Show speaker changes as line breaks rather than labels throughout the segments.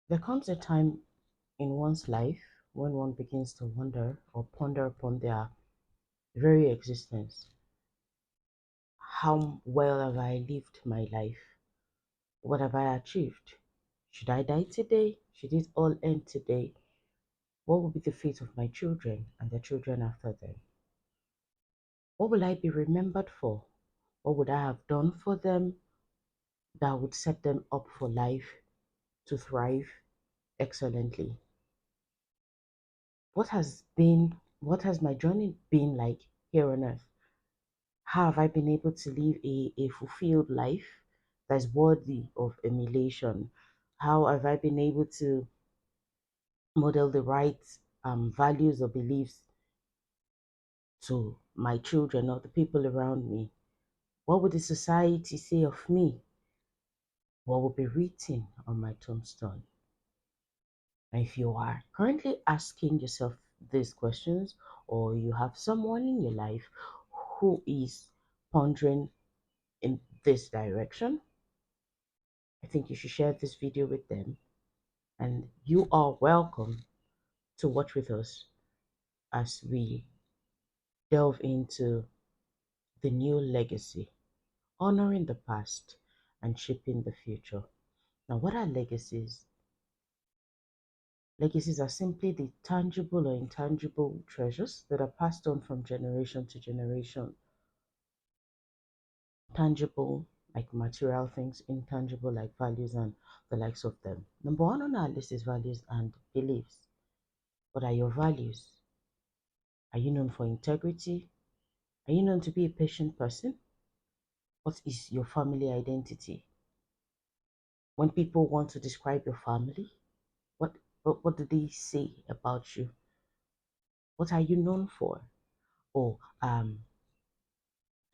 There comes a time in one's life when one begins to wonder or ponder upon their very existence. How well have I lived my life? What have I achieved? Should I die today? Should it all end today? What will be the fate of my children and the children after them? What will I be remembered for? What would I have done for them that would set them up for life to thrive excellently? What has my journey been like here on earth? How have I been able to live a fulfilled life that's worthy of emulation? How have I been able to model the right values or beliefs to my children or the people around me? What would the society say of me? What will be written on my tombstone? And if you are currently asking yourself these questions, or you have someone in your life who is pondering in this direction, I think you should share this video with them. And you are welcome to watch with us as we delve into the new legacy, honoring the past and shaping the future. Now, what are legacies? Legacies are simply the tangible or intangible treasures that are passed on from generation to generation. Tangible, like material things, intangible, like values and the likes of them. Number one on our list is values and beliefs. What are your values? Are you known for integrity? Are you known to be a patient person? What is your family identity? When people want to describe your family, what what do they say about you? What are you known for? Oh, I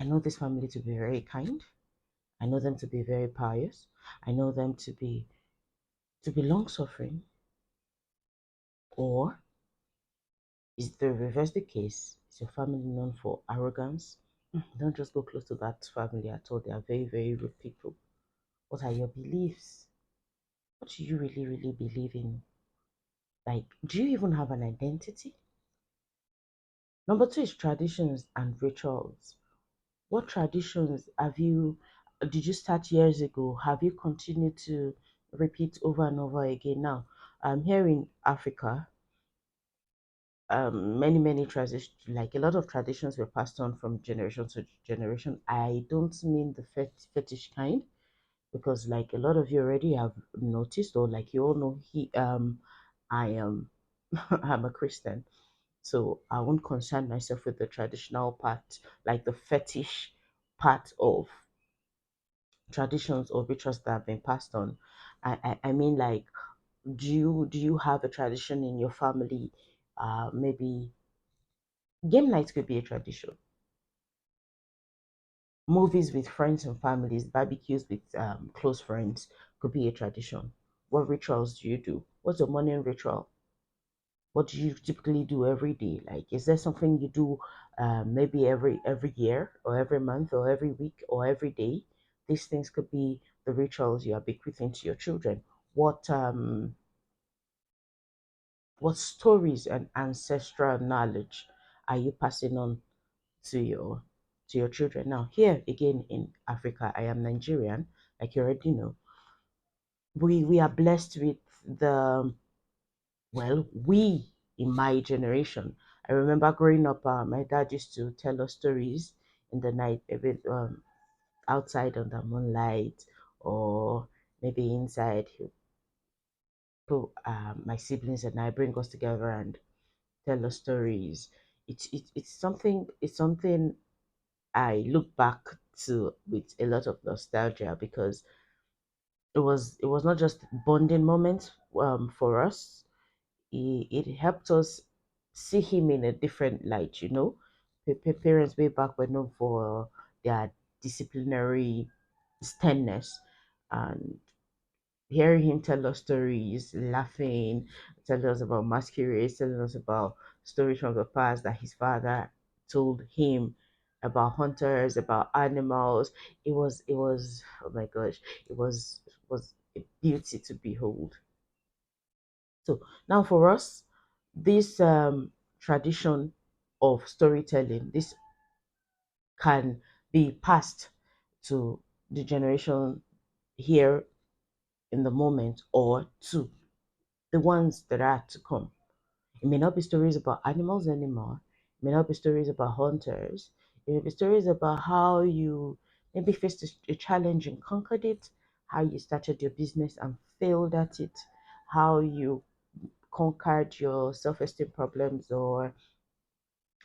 know this family to be very kind. I know them to be very pious. I know them to be long suffering. Or is the reverse the case? Is your family known for arrogance? Don't just go close to that family at all. They are very, very rude people. What are your beliefs? What do you really, really believe in? Like, do you even have an identity? Number two is traditions and rituals. What traditions did you start years ago? Have you continued to repeat over and over again? Now, here in Africa, many traditions, like a lot of traditions were passed on from generation to generation. I don't mean the fetish kind, because like a lot of you already have noticed, or like you all know, I am I'm a Christian, so I won't concern myself with the traditional part, like the fetish part of traditions or rituals that have been passed on. I mean, like, do you have a tradition in your family? Maybe game night could be a tradition. Movies with friends and families, barbecues with close friends could be a tradition. What rituals do you do? What's your morning ritual? What do you typically do every day? Like, is there something you do maybe every year or every month or every week or every day? These things could be the rituals you are bequeathing to your children. What um what stories and ancestral knowledge are you passing on to your children? Now, here again in Africa, I am Nigerian, like you already know. We are blessed with the well, we in my generation. I remember growing up, my dad used to tell us stories in the night, maybe outside under moonlight, or maybe inside. He put my siblings and I, bring us together and tell us stories. It's something I look back to with a lot of nostalgia, because it was not just bonding moments for us. It helped us see him in a different light. You know, parents way back were known for their disciplinary sternness, and hearing him tell us stories, laughing, telling us about masquerades, telling us about stories from the past that his father told him about hunters, about animals. It was oh my gosh, it was a beauty to behold. So now for us, this tradition of storytelling, this can be passed to the generation here in the moment or to the ones that are to come. It may not be stories about animals anymore. It may not be stories about hunters. It may be stories about how you maybe faced a challenge and conquered it, how you started your business and failed at it, how you conquered your self esteem problems or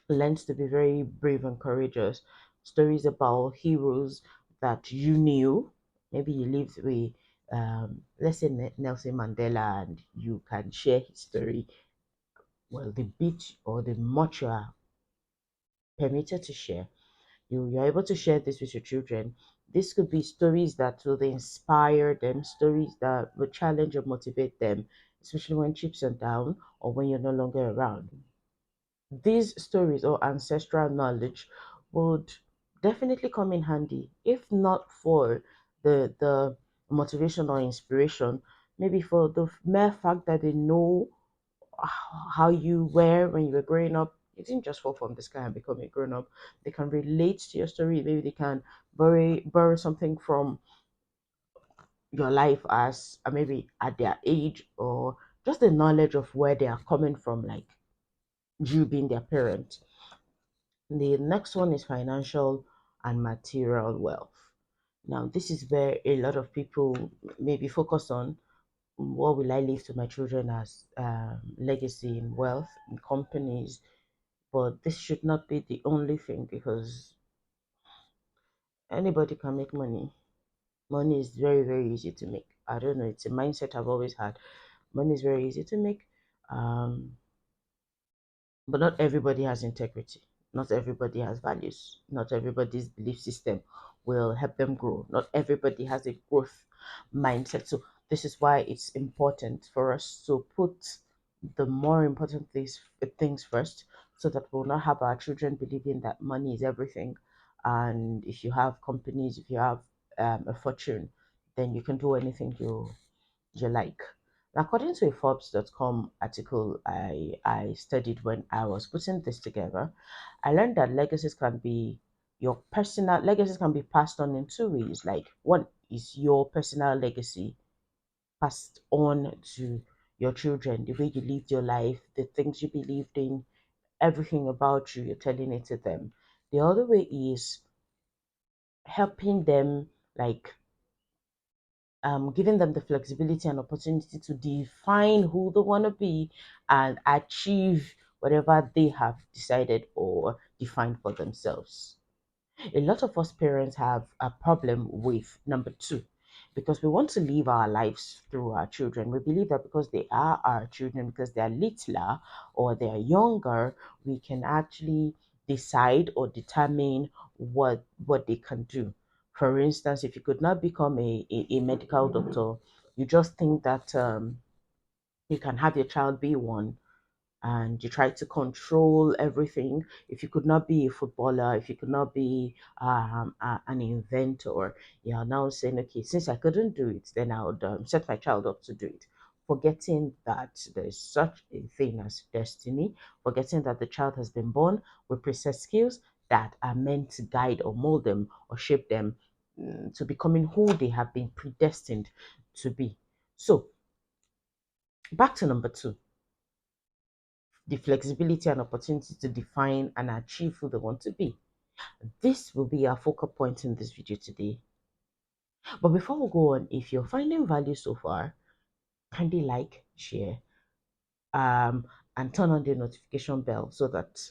learned to be very brave and courageous. Stories about heroes that you knew. Maybe you lived with, let's say, Nelson Mandela, and you can share his story. Well, the bit or the much you are permitted to share, you're able to share this with your children. This could be stories that will inspire them, stories that will challenge or motivate them, especially when chips are down or when you're no longer around. These stories or ancestral knowledge would definitely come in handy, if not for the motivation or inspiration, maybe for the mere fact that they know how you were when you were growing up. You didn't just fall from the sky and become a grown up. They can relate to your story. Maybe they can borrow something from your life as maybe at their age, or just the knowledge of where they are coming from, like you being their parent. The next one is financial and material wealth. Now, this is where a lot of people maybe focus on what will I leave to my children as legacy in wealth in companies. But this should not be the only thing, because anybody can make money. Money is very, very easy to make. I don't know, it's a mindset I've always had. Money is very easy to make. Um, But not everybody has integrity. Not everybody has values. Not everybody's belief system will help them grow. Not everybody has a growth mindset. So this is why it's important for us to put the more important things first, so that we'll not have our children believing that money is everything. And if you have companies, if you have a fortune, then you can do anything you like. According to a Forbes.com article I studied when I was putting this together, I learned that legacies can be passed on in two ways. Like, one is your personal legacy passed on to your children, the way you lived your life, the things you believed in, everything about you, you're telling it to them. The other way is helping them, like giving them the flexibility and opportunity to define who they want to be and achieve whatever they have decided or defined for themselves. A lot of us parents have a problem with number two, because we want to live our lives through our children. We believe that because they are our children, because they are littler or they are younger, we can actually decide or determine what they can do. For instance, if you could not become a medical doctor, you just think that you can have your child be one, and you try to control everything. If you could not be a footballer, if you could not be an inventor, you're now saying, okay, since I couldn't do it, then I would set my child up to do it. Forgetting that there is such a thing as destiny, forgetting that the child has been born with preset skills that are meant to guide or mold them or shape them to becoming who they have been predestined to be. So, back to number two, the flexibility and opportunity to define and achieve who they want to be. This will be our focal point in this video today. But before we go on, if you're finding value so far, kindly like, share, um, and turn on the notification bell so that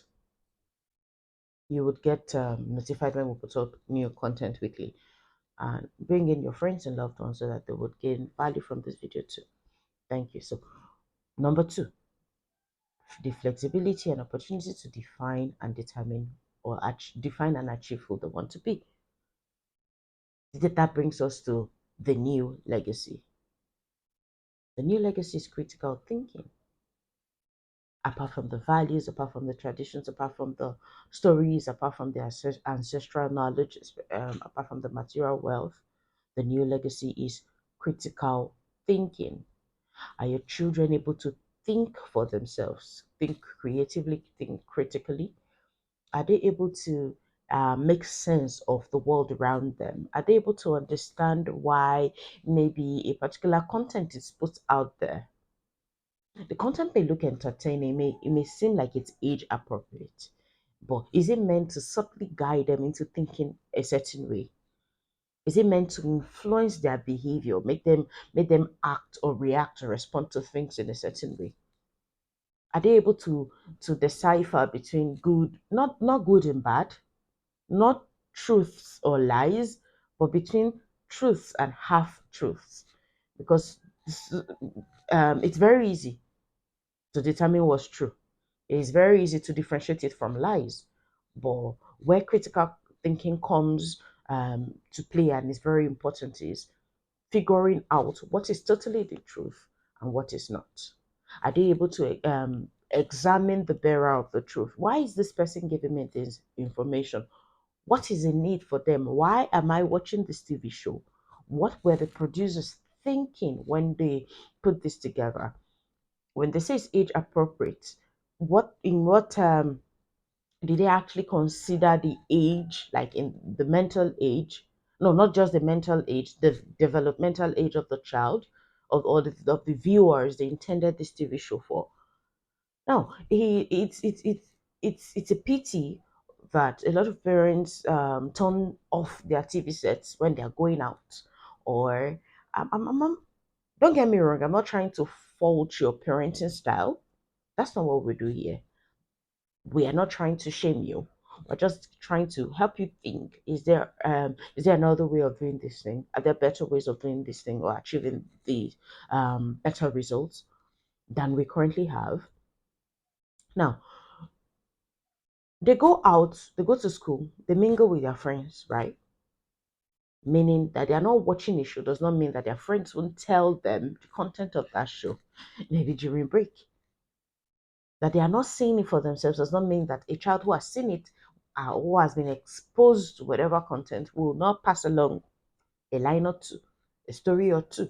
you would get notified when we put up new content weekly. And bring in your friends and loved ones so that they would gain value from this video too. Thank you. So, number two, the flexibility and opportunity to define and determine or define and achieve who they want to be. That brings us to the new legacy. The new legacy is critical thinking. Apart from the values, apart from the traditions, apart from the stories, apart from the ancestral knowledge, apart from the material wealth, the new legacy is critical thinking. Are your children able to think for themselves, think creatively, think critically? Are they able to make sense of the world around them? Are they able to understand why maybe a particular content is put out there? The content may look entertaining, it may seem like it's age appropriate, but is it meant to subtly guide them into thinking a certain way? Is it meant to influence their behavior, make them act or react or respond to things in a certain way? Are they able to decipher between good, not good and bad, not truths or lies, but between truths and half truths? Because it's very easy to determine what's true. It's very easy to differentiate it from lies. But where critical thinking comes to play and is very important is figuring out what is totally the truth and what is not. Are they able to examine the bearer of the truth? Why is this person giving me this information? What is in need for them? Why am I watching this TV show? What were the producers thinking when they put this together? When they say it's age appropriate, what did they actually consider the age, like in the mental age? No, not just the mental age, the developmental age of the child, of the viewers they intended this TV show for. Now, it's a pity that a lot of parents turn off their TV sets when they are going out, or don't get me wrong, I'm not trying to fault your parenting style. That's not what we do here. We are not trying to shame you. We're just trying to help you think. Is there another way of doing this thing? Are there better ways of doing this thing or achieving the better results than we currently have? Now, they go out, they go to school, they mingle with their friends, right? Meaning that they are not watching a show does not mean that their friends won't tell them the content of that show, maybe during break. That they are not seeing it for themselves does not mean that a child who has seen it, who has been exposed to whatever content, will not pass along a line or two, a story or two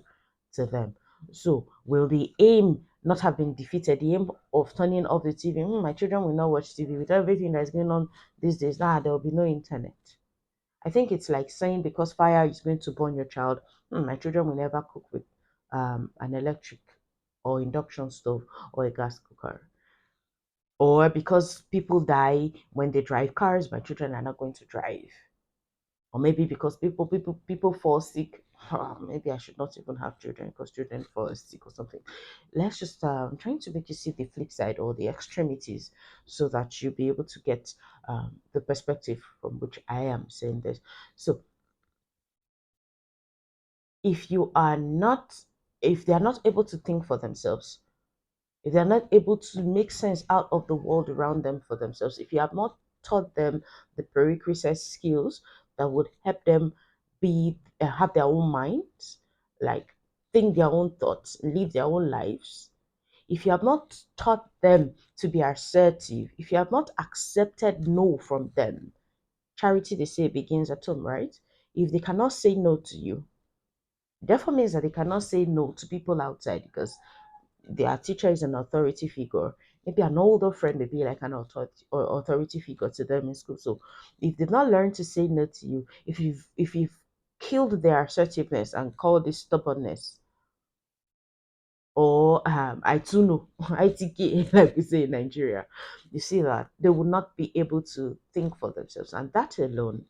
to them. So, will the aim not have been defeated? The aim of turning off the TV, my children will not watch TV with everything that's going on these days. Now, there will be no internet. I think it's like saying because fire is going to burn your child, my children will never cook with an electric or induction stove or a gas cooker. Or because people die when they drive cars, my children are not going to drive. Or maybe because people fall sick. Maybe I should not even have children because children fall sick or something. Let's just trying to make you see the flip side or the extremities so that you'll be able to get the perspective from which I am saying this. So if you are not, if they are not able to think for themselves, if they're not able to make sense out of the world around them for themselves, if you have not taught them the prerequisite skills that would help them have their own minds, like think their own thoughts, live their own lives, if you have not taught them to be assertive, if you have not accepted no from them, charity they say begins at home, right? If they cannot say no to you, therefore means that they cannot say no to people outside because their teacher is an authority figure. Maybe an older friend may be like an authority figure to them in school. So if they've not learned to say no to you, if you've killed their assertiveness and called it stubbornness, or I too know ITK, like we say in Nigeria, you see that they will not be able to think for themselves, and that alone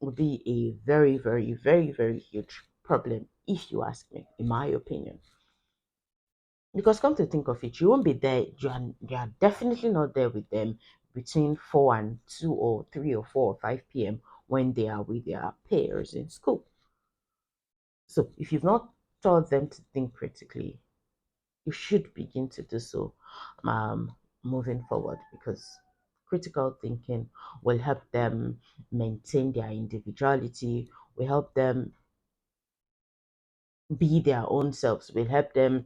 would be a very, very, very, very huge problem, if you ask me, in my opinion. Because come to think of it, you won't be there. You are definitely not there with them between 4 and 2 or 3 or 4 or 5 p.m. when they are with their peers in school. So if you've not taught them to think critically, you should begin to do so moving forward, because critical thinking will help them maintain their individuality, will help them be their own selves, will help them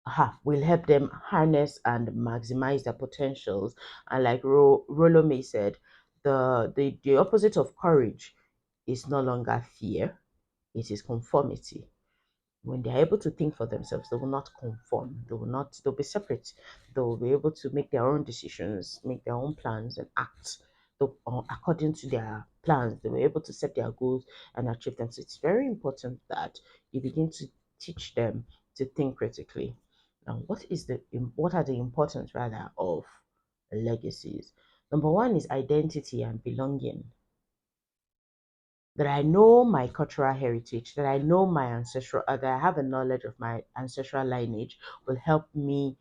harness and maximize their potentials. And like Rollo May said, the opposite of courage is no longer fear, it is conformity. When they're able to think for themselves, they will not conform. They'll be separate. They'll be able to make their own decisions, make their own plans, and act according to their plans. They were able to set their goals and achieve them. So it's very important that you begin to teach them to think critically. Now, what are the importance rather of legacies? Number one is identity and belonging. That I know my cultural heritage, that I know my ancestral, that I have a knowledge of my ancestral lineage will help me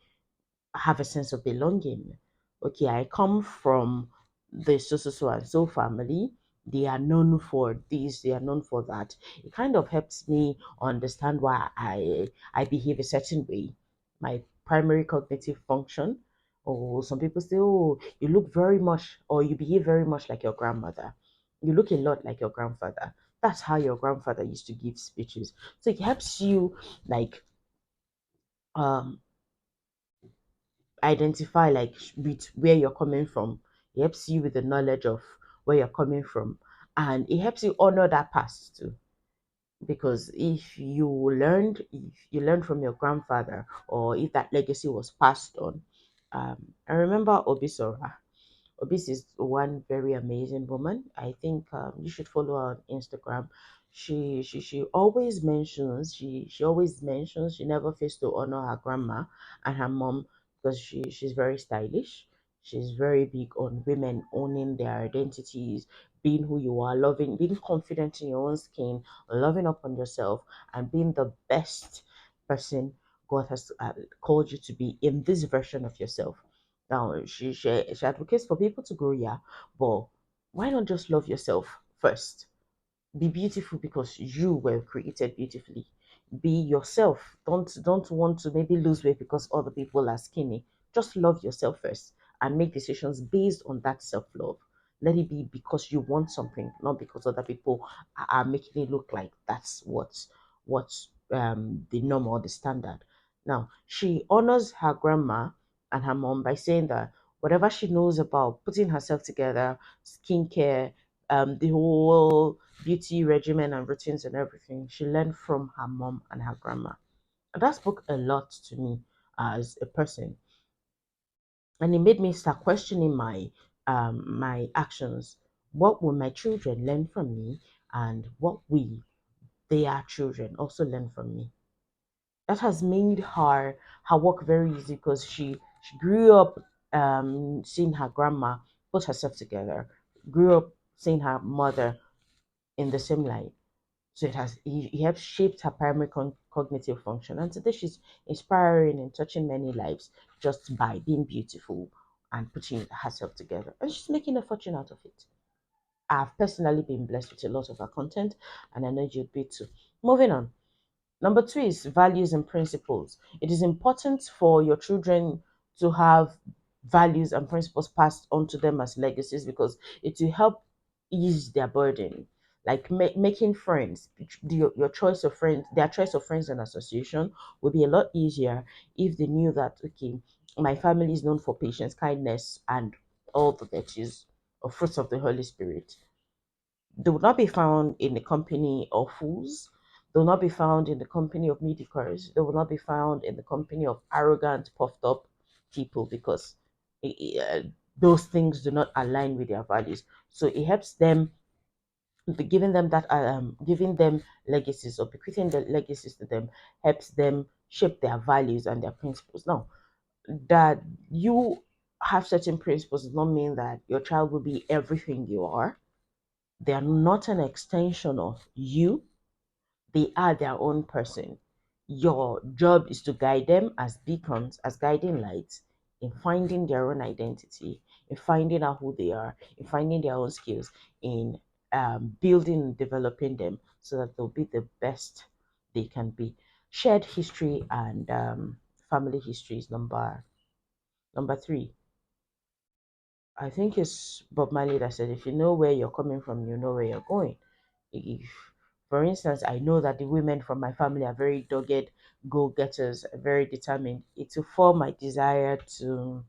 have a sense of belonging. Okay, I come from the so so so and so family. They are known for this, they are known for that. It kind of helps me understand why I behave a certain way. My primary cognitive function. Or some people say, oh, you look very much, or you behave very much like your grandmother. You look a lot like your grandfather. That's how your grandfather used to give speeches. So it helps you like um identify like with where you're coming from. It helps you with the knowledge of where you're coming from, and it helps you honor that past too. Because if you learned from your grandfather, or if that legacy was passed on, I remember Obisora. Obis is one very amazing woman. I think you should follow her on Instagram. She always mentions she always mentions she never fails to honor her grandma and her mom because she's very stylish. She's very big on women owning their identities, being who you are, loving, being confident in your own skin, loving up on yourself, and being the best person God has called you to be in this version of yourself. Now, she advocates for people to grow, yeah, but why not just love yourself first? Be beautiful because you were created beautifully. Be yourself. Don't want to maybe lose weight because other people are skinny. Just love yourself first and make decisions based on that self-love. Let it be because you want something, not because other people are making it look like that's what's the norm or the standard. Now, she honors her grandma and her mom by saying that whatever she knows about putting herself together, skincare, the whole beauty regimen and routines and everything she learned from her mom and her grandma. And that spoke a lot to me as a person, and it made me start questioning my actions. What will my children learn from me, and what will their children also learn from me? That has made her work very easy because she grew up seeing her grandma put herself together, grew up seeing her mother in the same light. So he helps shaped her primary cognitive function. And today she's inspiring and touching many lives just by being beautiful and putting herself together. And she's making a fortune out of it. I've personally been blessed with a lot of her content, and I know you'd be too. Moving on. Number two is values and principles. It is important for your children to have values and principles passed on to them as legacies because it will help ease their burden. Like making friends, your choice of friends, their choice of friends and association would be a lot easier if they knew that, okay, my family is known for patience, kindness, and all the virtues or fruits of the Holy Spirit. They will not be found in the company of fools. They will not be found in the company of mediocres. They will not be found in the company of arrogant, puffed up people because those things do not align with their values. So it helps them, giving them giving them legacies or bequeathing the legacies to them helps them shape their values and their principles. Now, that you have certain principles does not mean that your child will be everything you are. They are not an extension of you, they are their own person. Your job is to guide them as beacons, as guiding lights in finding their own identity, in finding out who they are, in finding their own skills, in building and developing them so that they'll be the best they can be. Shared history and family history is number three. I think it's Bob Marley that said, if you know where you're coming from, you know where you're going. If, for instance, I know that the women from my family are very dogged, go getters, very determined, it will form my desire to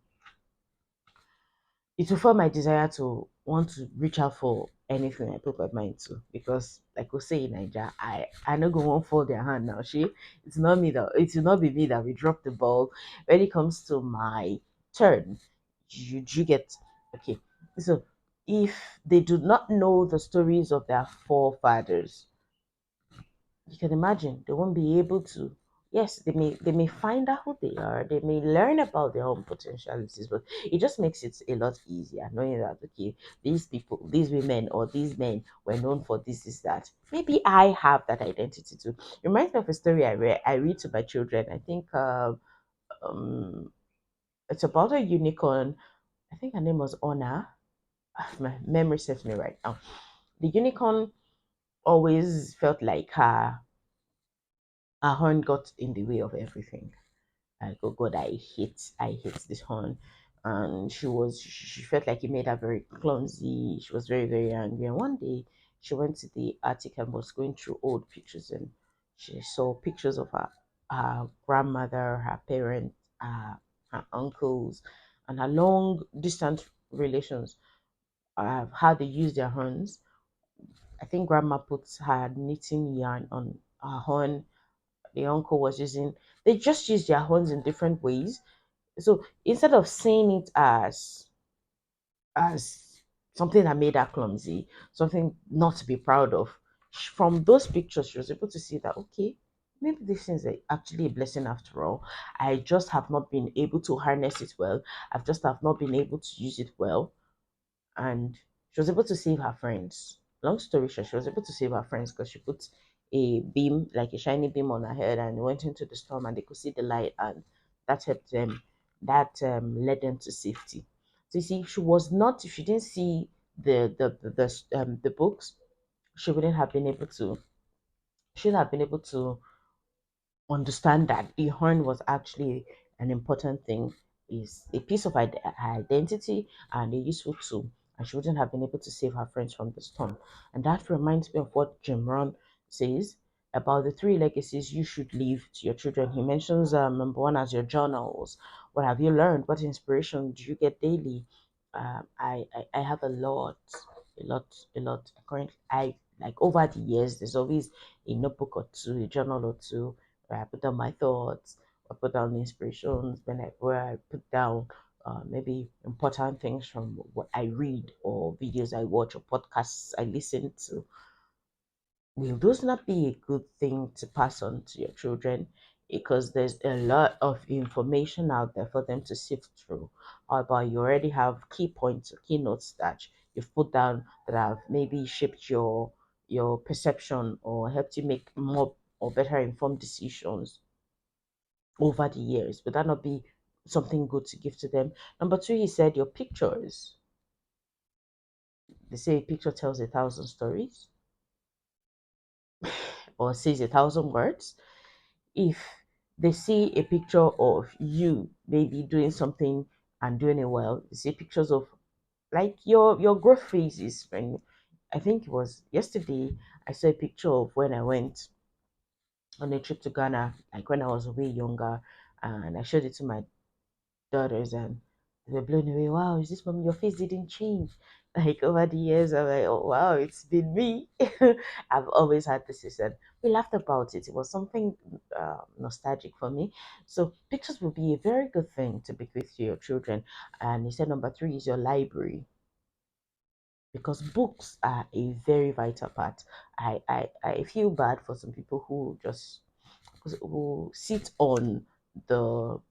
want to reach out for anything I put my mind to, because like we say in Nigeria, I no go won't fold their hand now. It's not me that it will not be me that will drop the ball when it comes to my turn. You get okay. So if they do not know the stories of their forefathers, you can imagine they won't be able to. Yes, they may find out who they are, they may learn about their own potentialities, but it just makes it a lot easier knowing that okay, these people, these women or these men were known for this is that. Maybe I have that identity too. It reminds me of a story I read to my children. I think um it's about a unicorn. I think her name was Honor. My memory serves me right now. The unicorn always felt like her horn got in the way of everything. Like, oh God, I hate this horn. And she felt like it made her very clumsy. She was very, very angry. And one day she went to the attic and was going through old pictures, and she saw pictures of her grandmother, her parents, her uncles, and her long distant relations, how they use their horns. I think grandma puts her knitting yarn on her horn. The uncle was using, they just use their horns in different ways. So instead of seeing it as something that made her clumsy, something not to be proud of, from those pictures she was able to see that okay, maybe this is actually a blessing after all. I just have not been able to harness it well. I've just have not been able to use it well, and she was able to save her friends. Long story short, she was able to save her friends because she put a beam, like a shiny beam, on her head and went into the storm, and they could see the light, and that helped them. That led them to safety. So you see, she was not. If she didn't see the books, she wouldn't have been able to. She would have been able to understand that the horn was actually an important thing, is a piece of her identity and a useful tool, and she wouldn't have been able to save her friends from the storm. And that reminds me of what Jim Rohn says about the three legacies you should leave to your children. He mentions number one as your journals. What have you learned? What inspiration do you get daily? I have a lot. Currently, I like over the years. There's always a notebook or two, a journal or two, where I put down my thoughts, I put down the inspirations, where I put down maybe important things from what I read or videos I watch or podcasts I listen to. Will those not be a good thing to pass on to your children? Because there's a lot of information out there for them to sift through. How about you already have key points or key notes that you've put down that have maybe shaped your perception or helped you make more or better informed decisions over the years? Would that not be something good to give to them? Number two, he said your pictures. They say a picture tells 1,000 stories or says 1,000 words. If they see a picture of you maybe doing something and doing it well, they see pictures of like your growth phases. When I think it was yesterday, I saw a picture of when I went on a trip to Ghana, like when I was way younger, and I showed it to my daughters, and they were blown away. Wow, is this mom? Your face didn't change. Like over the years, I'm like, oh wow, it's been me. I've always had this, and we laughed about it. It was something nostalgic for me. So pictures will be a very good thing to bequeath to your children. And he said number three is your library, because books are a very vital part. I feel bad for some people who sit on the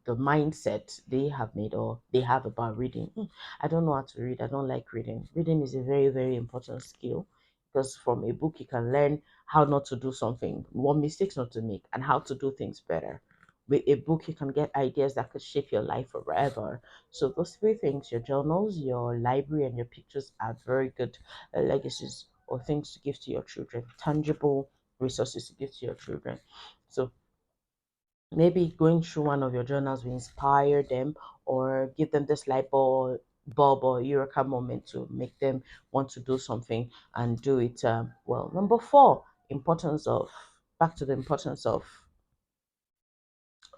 the mindset they have made or they have about reading. I don't know how to read. I don't like reading. Reading is a very, very important skill, because from a book you can learn how not to do something, what mistakes not to make, and how to do things better. With a book, you can get ideas that could shape your life forever. So those three things, your journals, your library, and your pictures, are very good legacies or things to give to your children, tangible resources to give to your children. So maybe going through one of your journals will inspire them or give them this bulb or eureka moment to make them want to do something and do it well. Number four, importance of back to the importance of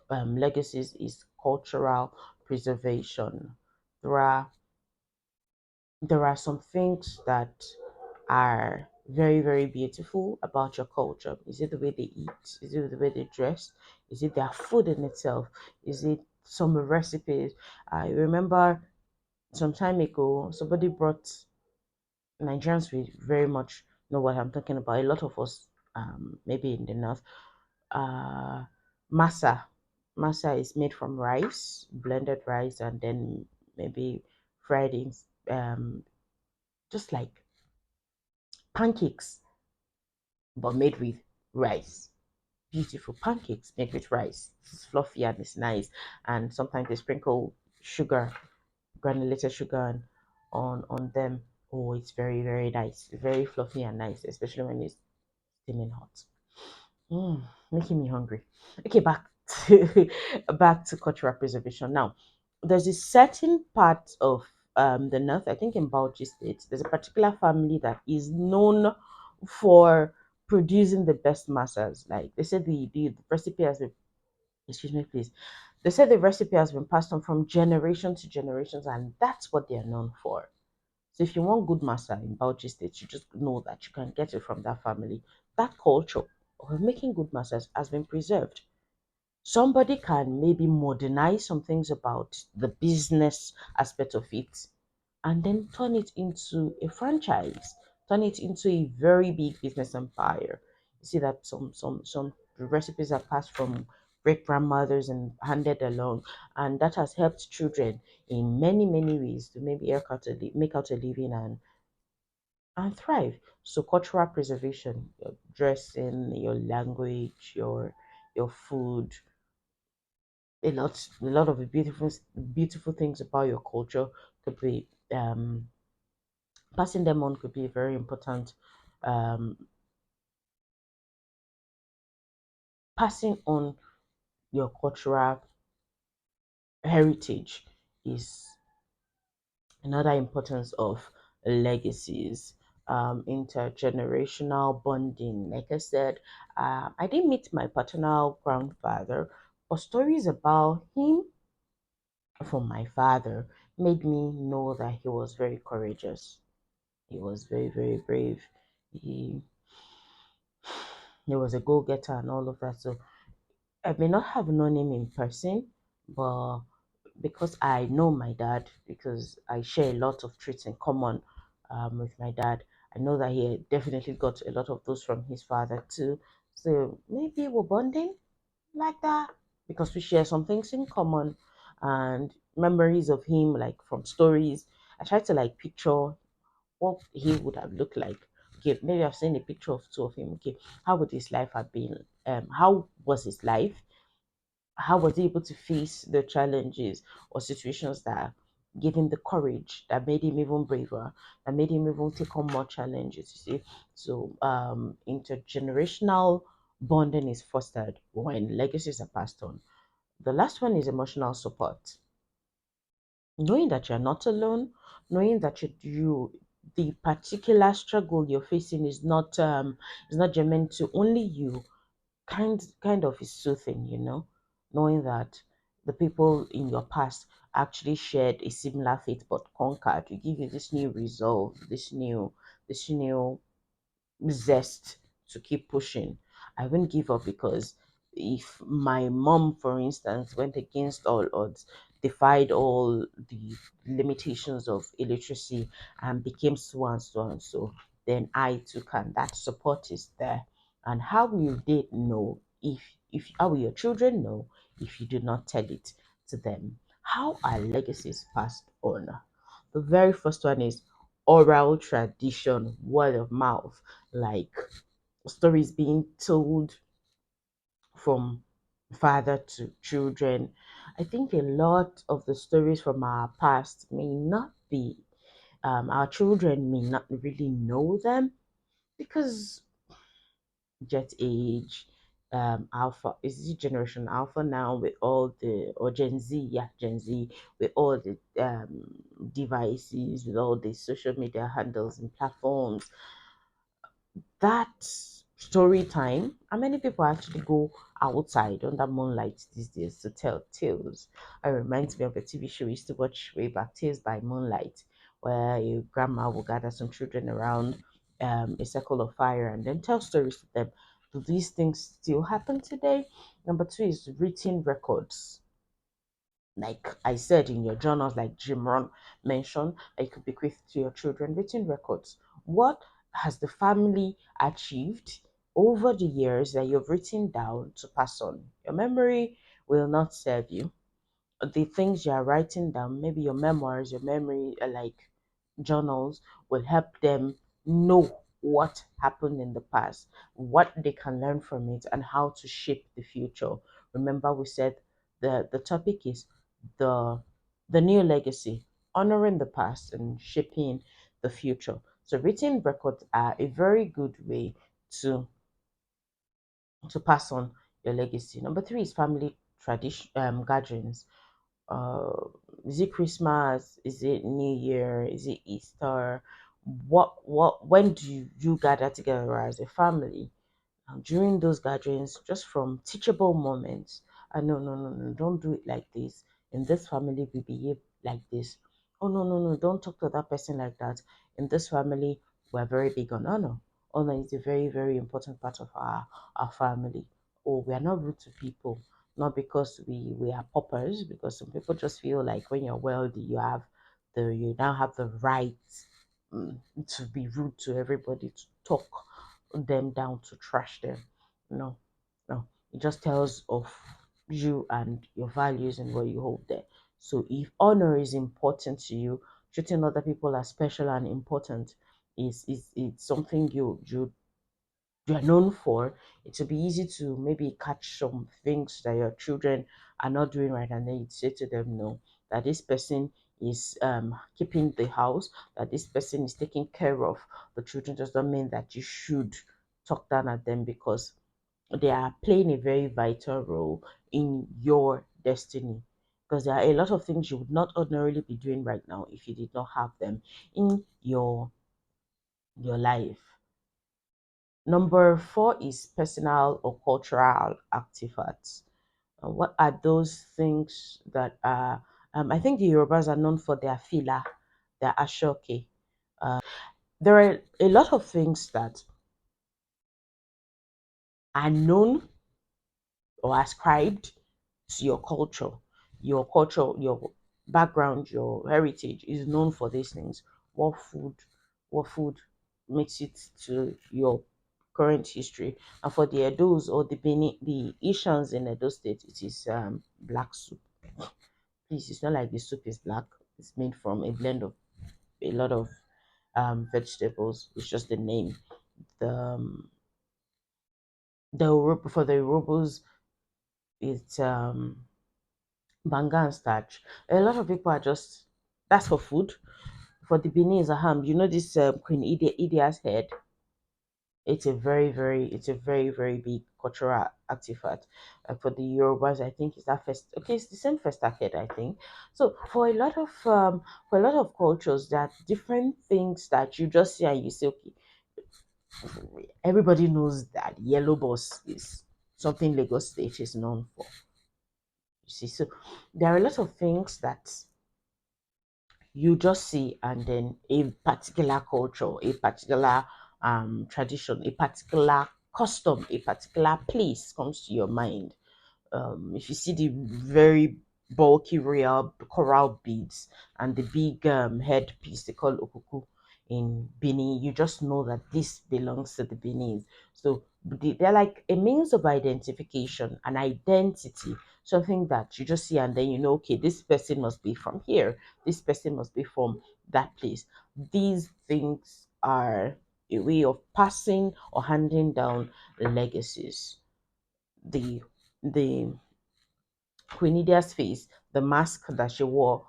legacies is cultural preservation. There are There are some things that are very, very beautiful about your culture. Is it the way they eat? Is it the way they dress? Is it their food in itself? Is it some recipes? I remember some time ago, somebody brought, Nigerians will very much know what I'm talking about. A lot of us, maybe in the north, uh, masa. Masa is made from rice, blended rice, and then maybe fried in, um, just like pancakes, but made with rice. Beautiful pancakes made with rice. It's fluffy and it's nice. And sometimes they sprinkle sugar, granulated sugar on them. Oh, it's very, very nice. Very fluffy and nice, especially when it's steaming hot. Making me hungry. Okay, back to back to cultural preservation. Now, there's a certain part of the north, I think in Bauchi State, there's a particular family that is known for producing the best massas. Like they said, the recipe has been, excuse me, please. They said the recipe has been passed on from generation to generations, and that's what they are known for. So if you want good masa in Bauchi State, you just know that you can get it from that family. That culture of making good masas has been preserved. Somebody can maybe modernize some things about the business aspect of it and then turn it into a franchise, turn it into a very big business empire. You see that some recipes are passed from great grandmothers and handed along, and that has helped children in many ways to maybe make out a living and thrive. So cultural preservation, your dressing, your language, your food, a lot of the beautiful things about your culture could be passing them on could be very important. Um, Passing on your cultural heritage is another importance of legacies. Intergenerational bonding. Like I said, I didn't meet my paternal grandfather, but stories about him from my father made me know that he was very courageous. He was very, very brave. He he was a go-getter and all of that. So I may not have known him in person, but because I know my dad, because I share a lot of traits in common with my dad, I know that he definitely got a lot of those from his father too. So maybe we're bonding like that because we share some things in common and memories of him, like from stories. I try to like picture what he would have looked like. Okay, maybe I've seen a picture of two of him. Okay, how would his life have been? How was his life? How was he able to face the challenges or situations that gave him the courage that made him even braver, that made him even take on more challenges? You see, so intergenerational bonding is fostered when legacies are passed on. The last one is emotional support, knowing that you're not alone, knowing that the particular struggle you're facing is not germane to only you, kind of is soothing, knowing that the people in your past actually shared a similar fate but conquered. We give you this new resolve, this new zest to keep pushing. I won't give up because if my mom, for instance, went against all odds, defied all the limitations of illiteracy and became so and so and so, then I too can. That support is there. And how will they know if how will your children know if you do not tell it to them? How are legacies passed on? The very first one is oral tradition, word of mouth, like stories being told from father to children. I think a lot of the stories from our past may not be, our children may not really know them because jet age, alpha, is it generation alpha now with all the, or Gen Z, yeah, Gen Z, with all the devices, with all the social media handles and platforms, that story time, how many people actually go outside under moonlight these days to tell tales? It reminds me of a TV show we used to watch way back, Tales by Moonlight, where a grandma will gather some children around a circle of fire and then tell stories to them. Do these things still happen today? Number two is written records. Like I said in your journals, like Jim Ron mentioned, that you could bequeath to your children, written records. What has the family achieved over the years that you've written down to pass on? Your memory will not serve you. The things you are writing down, maybe your memoirs, your memory, like journals, will help them know what happened in the past, what they can learn from it, and how to shape the future. Remember, we said the topic is the the new legacy, honoring the past and shaping the future. So written records are a very good way to pass on your legacy. Number three is family tradition gatherings. uh is it Christmas, is it New Year, is it Easter? What when do you gather together as a family? During those gatherings, just from teachable moments. No, no, no, no, don't do it like this. In this family, we behave like this. Oh, no, no, no, don't talk to that person like that. In this family, we're very big on honor. Honor is a very, very important part of our family. Oh, we are not rude to people, not because we are paupers, because some people just feel like when you're wealthy, you now have the right mm, to be rude to everybody, to talk them down, to trash them. No, no. It just tells of you and your values and what you hold there. So if honor is important to you, treating other people as special and important is it's something you're known for, it will be easy to maybe catch some things that your children are not doing right, and then you say to them, no, that this person is keeping the house, that this person is taking care of the children, does not mean that you should talk down at them, because they are playing a very vital role in your destiny. Because there are a lot of things you would not ordinarily be doing right now if you did not have them in your life. Number four is personal or cultural artifacts. What are those things that are? I think the Yorubas are known for their fila, their ashoke. There are a lot of things that are known or ascribed to your culture, your background, your heritage is known for these things. What food, what food makes it to your current history? And for the Edos or the Ishans in Edo State, it is black soup. Please, it's not like the soup is black. It's made from a blend of a lot of vegetables. It's just the name. For the Urubus, it's banga and starch. A lot of people are just that's for food. For the Benin ham, you know this Queen Idia's head. It's a very big cultural artifact. For the Yorubas, I think it's that first. Okay, it's the same first head, I think. So for a lot of cultures, there are different things that you just see and you say, okay, everybody knows that yellow bus is something Lagos State is known for. You see, so there are a lot of things that you just see, and then a particular culture, a particular tradition, a particular custom, a particular place comes to your mind. If you see the very bulky real coral beads and the big headpiece they call okuku in Benin, you just know that this belongs to the Benin. So they're like a means of identification, an identity, something that you just see and then you know, okay, this person must be from here, this person must be from that place. These things are a way of passing or handing down legacies. The Queen Idia's face, the mask that she wore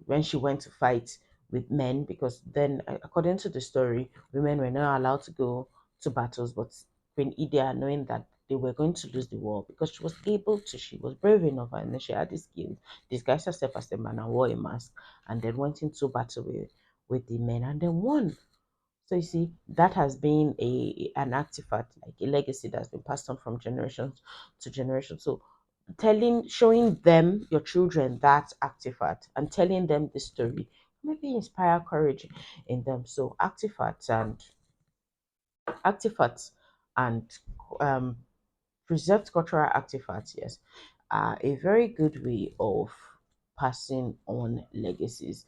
when she went to fight with men, because then, according to the story, women were not allowed to go to battles, but Queen Idia, knowing that they were going to lose the war, because she was brave enough and then she had the skill, disguised herself as a man and wore a mask, and then went into battle with the men and then won. So you see, that has been an artifact, like a legacy that's been passed on from generation to generation. So showing them, your children, that artifact and telling them the story maybe inspire courage in them. So artifacts and um, preserved cultural artifacts, yes, are a very good way of passing on legacies.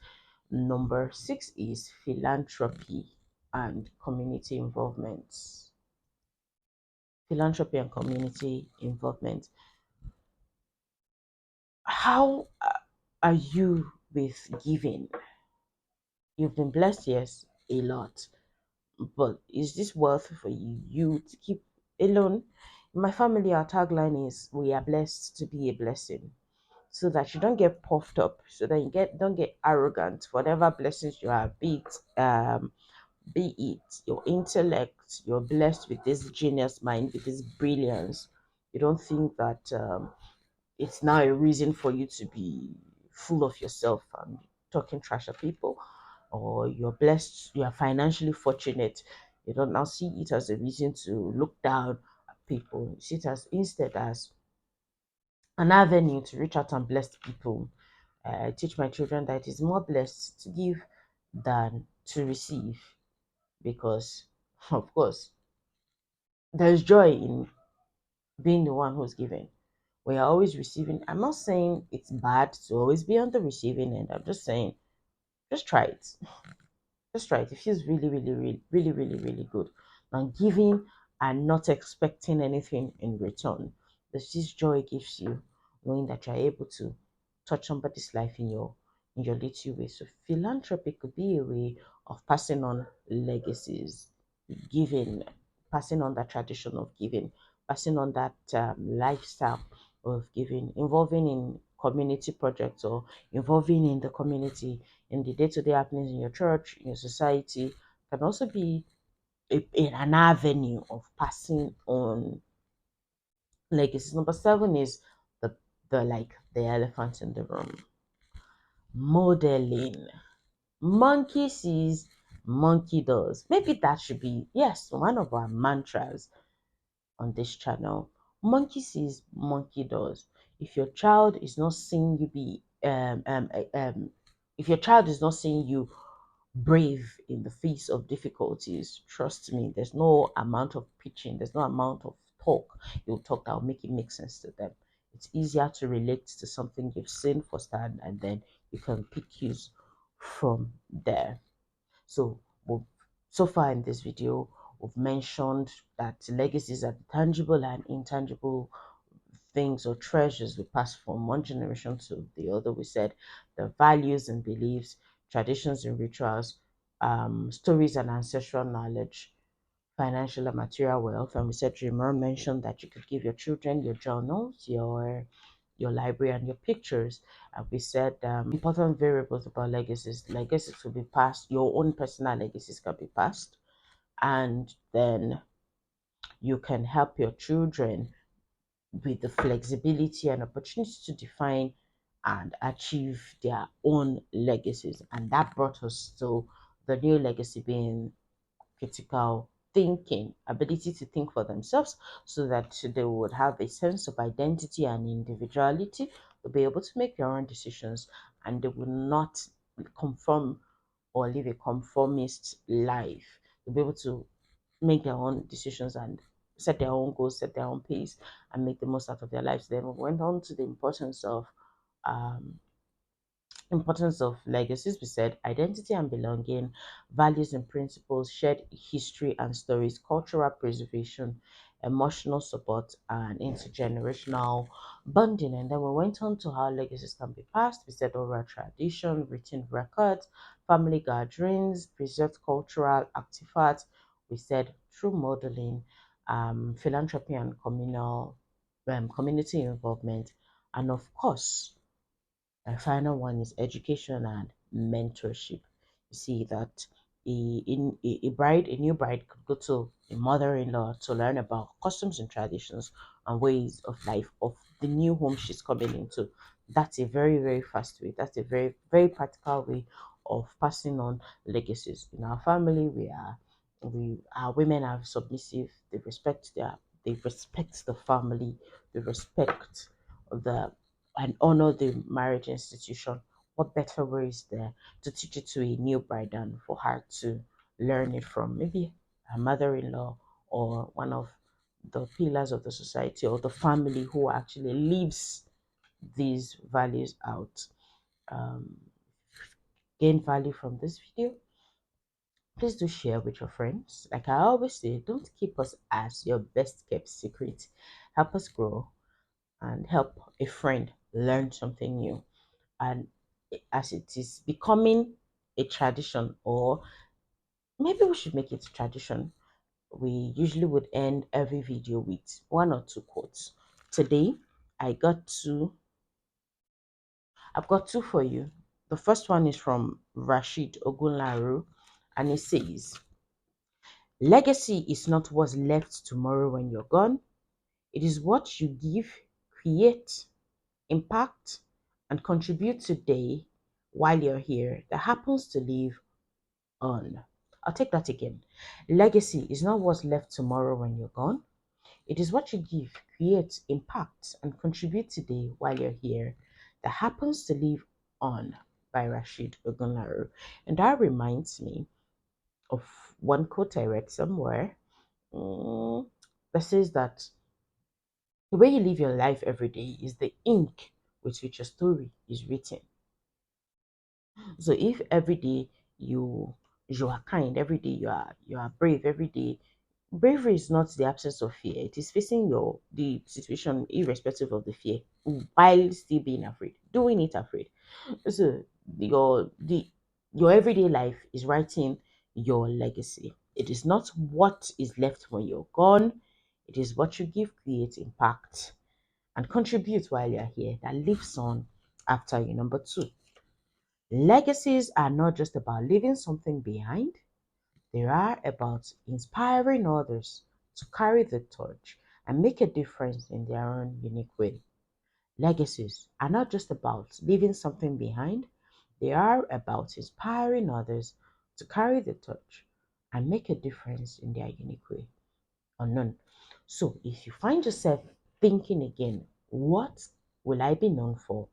Number six is philanthropy and community involvement. Philanthropy and community involvement. How are you with giving? You've been blessed, yes, a lot, but is this worth for you to keep alone? In my family, our tagline is "We are blessed to be a blessing," so that you don't get puffed up, so that you don't get arrogant. Whatever blessings you have, be it your intellect, you're blessed with this genius mind, with this brilliance. You don't think that it's now a reason for you to be full of yourself and talking trash at people, or you're blessed, you are financially fortunate. You don't now see it as a reason to look down at people. You see it as instead as an avenue to reach out and bless people. I teach my children that it is more blessed to give than to receive, because, of course, there's joy in being the one who's giving. We are always receiving. I'm not saying it's bad to always be on the receiving end. I'm just saying, just try it. Just try it. It feels really, really, really, really, really, really good. Now, giving and not expecting anything in return. There's this joy it gives you, knowing that you're able to touch somebody's life in your little way. So philanthropy could be a way of passing on legacies, giving, passing on that tradition of giving, passing on that lifestyle of giving, involving in community projects or involving in the community in the day-to-day happenings in your church, in your society, can also be an avenue of passing on legacies. Number seven is the elephant in the room, modeling. Monkey sees, monkey does. Maybe that should be, yes, one of our mantras on this channel. Monkey sees, monkey does. If your child is not seeing you be if your child is not seeing you brave in the face of difficulties, trust me, there's no amount of pitching, there's no amount of talk you'll talk that will make it make sense to them. It's easier to relate to something you've seen firsthand, and then you can pick cues from there. So, so far in this video, we've mentioned that legacies are tangible and intangible things or treasures we pass from one generation to the other. We said the values and beliefs, traditions and rituals, stories and ancestral knowledge, financial and material wealth. And we said, Remember mentioned that you could give your children your journals, your library, and your pictures. And we said important variables about legacies. Legacies will be passed. Your own personal legacies can be passed, and then you can help your children with the flexibility and opportunity to define and achieve their own legacies. And that brought us to the new legacy being critical thinking, ability to think for themselves so that they would have a sense of identity and individuality. They'll be able to make their own decisions, and they will not conform or live a conformist life. They'll be able to make their own decisions and set their own goals, set their own pace, and make the most out of their lives. Then we went on to the um, importance of legacies. We said identity and belonging, values and principles, shared history and stories, cultural preservation, emotional support, and intergenerational bonding. And then we went on to how legacies can be passed. We said oral tradition, written records, family gatherings, preserved cultural artifacts. We said through modeling, philanthropy and community involvement, and of course, the final one is education and mentorship. You see that a new bride could go to a mother-in-law to learn about customs and traditions and ways of life of the new home she's coming into. That's a very, very fast way. That's a very, very practical way of passing on legacies. In our family, we our women are submissive. They respect the family. They respect the and honor the marriage institution. what better way is there to teach it to a new bride than for her to learn it from maybe her mother-in-law or one of the pillars of the society or the family who actually lives these values out. Um, Gain value from this video, please do share with your friends. Like I always say, don't keep us as your best kept secret. Help us grow and help a friend learn something new. And as it is becoming a tradition, or maybe we should make it a tradition, we usually would end every video with one or two quotes. Today, I got two. I've got two for you. The first one is from Rashid Ogunlaru, and it says, legacy is not what's left tomorrow when you're gone. It is what you give, create, impact, and contribute today while you're here that happens to live on. I'll take that again. Legacy is not what's left tomorrow when you're gone. It is what you give, create, impact, and contribute today while you're here that happens to live on, by Rashid Ogunlaru. And that reminds me of one quote I read somewhere, mm, that says that the way you live your life every day is the ink with which your story is written. So if every day you are kind, every day you are brave, every day bravery is not the absence of fear. It is facing the situation irrespective of the fear while still being afraid, doing it afraid. So your everyday life is writing your legacy. It is not what is left when you're gone. It is what you give, create, impact, and contribute while you're here that lives on after you. Number two, legacies are not just about leaving something behind, they are about inspiring others to carry the torch and make a difference in their own unique way. Legacies are not just about leaving something behind, they are about inspiring others to carry the torch and make a difference in their unique way. Unknown. So if you find yourself thinking again, what will I be known for?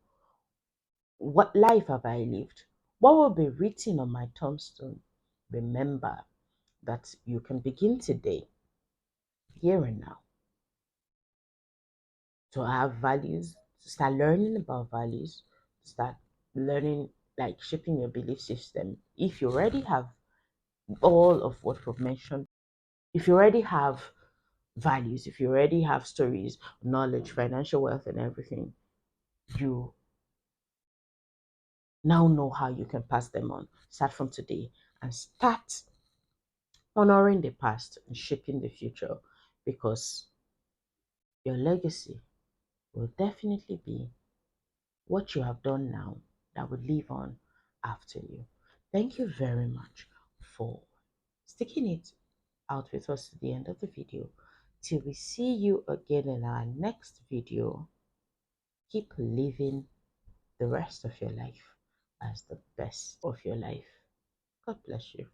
What life have I lived? What will be written on my tombstone? Remember that you can begin today, here and now, to have values, to start learning about values, to start learning, like shaping your belief system. If you already have all of what we've mentioned, if you already have values, if you already have stories, knowledge, financial wealth, and everything, you now know how you can pass them on. Start from today and start honoring the past and shaping the future, because your legacy will definitely be what you have done now that will live on after you. Thank you very much for sticking it out with us to the end of the video. Till we see you again in our next video, keep living the rest of your life as the best of your life. God bless you.